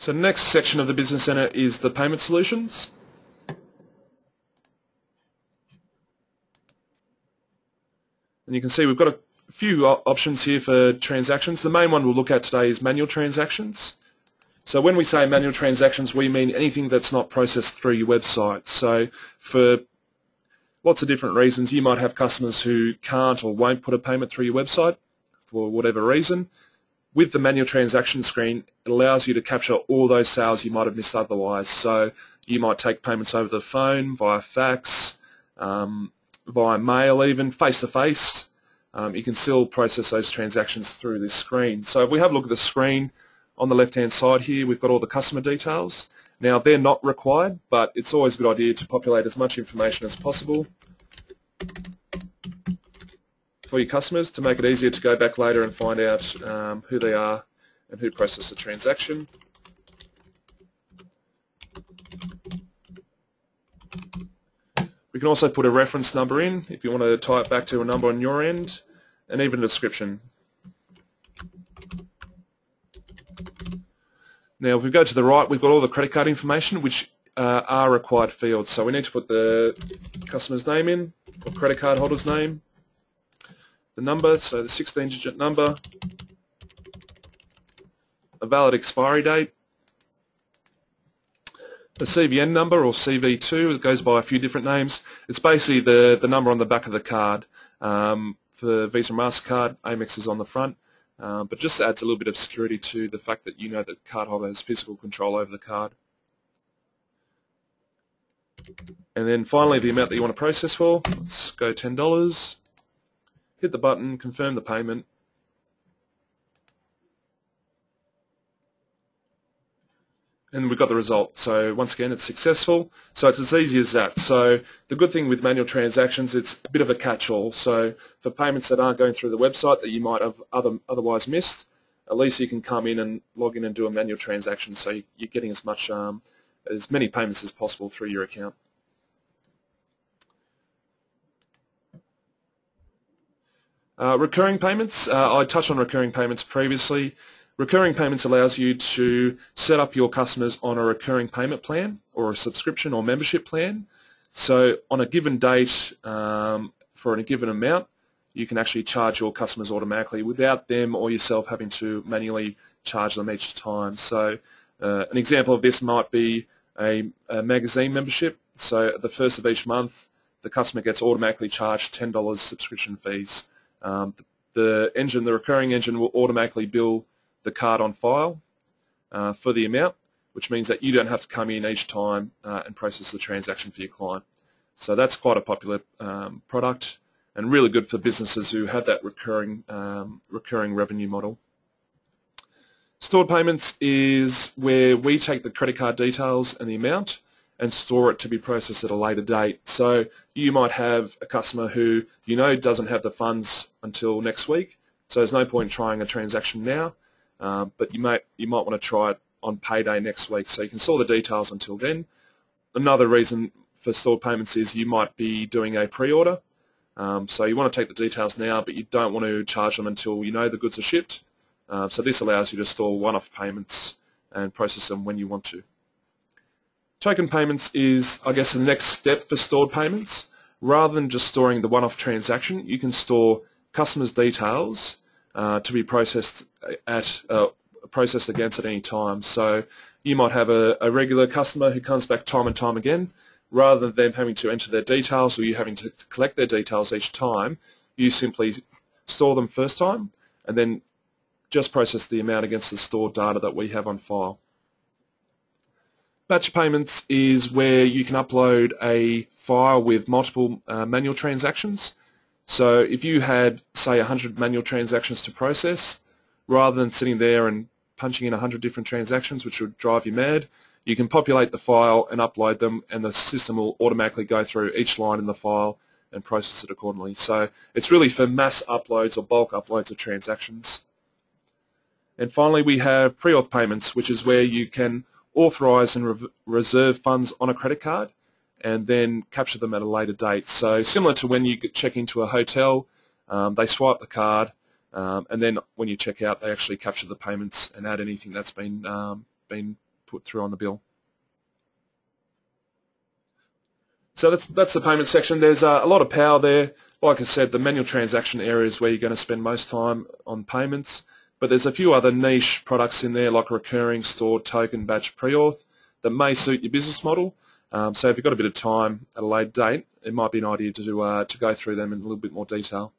So the next section of the Business Centre is the payment solutions. And you can see we've got a few options here for transactions. The main one we'll look at today is manual transactions. So when we say manual transactions, we mean anything that's not processed through your website. So for lots of different reasons, you might have customers who can't or won't put a payment through your website for whatever reason. With the manual transaction screen, it allows you to capture all those sales you might have missed otherwise. So you might take payments over the phone, via fax, via mail even, face-to-face. You can still process those transactions through this screen. So if we have a look at the screen, on the left-hand side here, we've got all the customer details. Now, they're not required, but it's always a good idea to populate as much information as possible for your customers to make it easier to go back later and find out who they are and who processed the transaction. We can also put a reference number in if you want to tie it back to a number on your end, and even a description. Now, if we go to the right, we've got all the credit card information, which are required fields. So we need to put the customer's name in, or credit card holder's name, the number, so the 16-digit number, a valid expiry date, the CVN number or CV2, it goes by a few different names. It's basically the number on the back of the card. For Visa and MasterCard, Amex is on the front. But just adds a little bit of security to the fact that you know that the cardholder has physical control over the card. And then finally the amount that you want to process for. Let's go $10. Hit the button, confirm the payment. And we've got the result. So once again, it's successful. So it's as easy as that. So the good thing with manual transactions, it's a bit of a catch-all. So for payments that aren't going through the website that you might have otherwise missed, at least you can come in and log in and do a manual transaction. So you're getting as many payments as possible through your account. Recurring payments. I touched on recurring payments previously. Recurring payments allows you to set up your customers on a recurring payment plan or a subscription or membership plan. So on a given date for a given amount, you can actually charge your customers automatically without them or yourself having to manually charge them each time. So an example of this might be a magazine membership. So at the first of each month, the customer gets automatically charged $10 subscription fees. The recurring engine will automatically bill the card on file for the amount, which means that you don't have to come in each time and process the transaction for your client. So that's quite a popular product and really good for businesses who have that recurring revenue model. Stored payments is where we take the credit card details and the amount and store it to be processed at a later date. So you might have a customer who you know doesn't have the funds until next week, so there's no point trying a transaction now. But you might want to try it on payday next week, so you can store the details until then. Another reason for stored payments is you might be doing a pre-order, so you want to take the details now, but you don't want to charge them until you know the goods are shipped. So this allows you to store one-off payments and process them when you want to. Token payments is, I guess, the next step for stored payments. Rather than just storing the one-off transaction, you can store customers' details to be processed against at any time. So you might have a regular customer who comes back time and time again. Rather than them having to enter their details or you having to collect their details each time, you simply store them first time and then just process the amount against the stored data that we have on file. Batch payments is where you can upload a file with multiple manual transactions. So if you had, say, 100 manual transactions to process, rather than sitting there and punching in 100 different transactions, which would drive you mad, you can populate the file and upload them, and the system will automatically go through each line in the file and process it accordingly. So it's really for mass uploads or bulk uploads of transactions. And finally, we have pre-auth payments, which is where you can authorize and reserve funds on a credit card and then capture them at a later date. So similar to when you check into a hotel, they swipe the card, and then when you check out, they actually capture the payments and add anything that's been put through on the bill. So that's the payment section. There's a lot of power there. Like I said, the manual transaction area is where you're going to spend most time on payments, but there's a few other niche products in there like recurring, stored, token, batch, pre-auth that may suit your business model. So if you've got a bit of time at a later date, it might be an idea to go through them in a little bit more detail.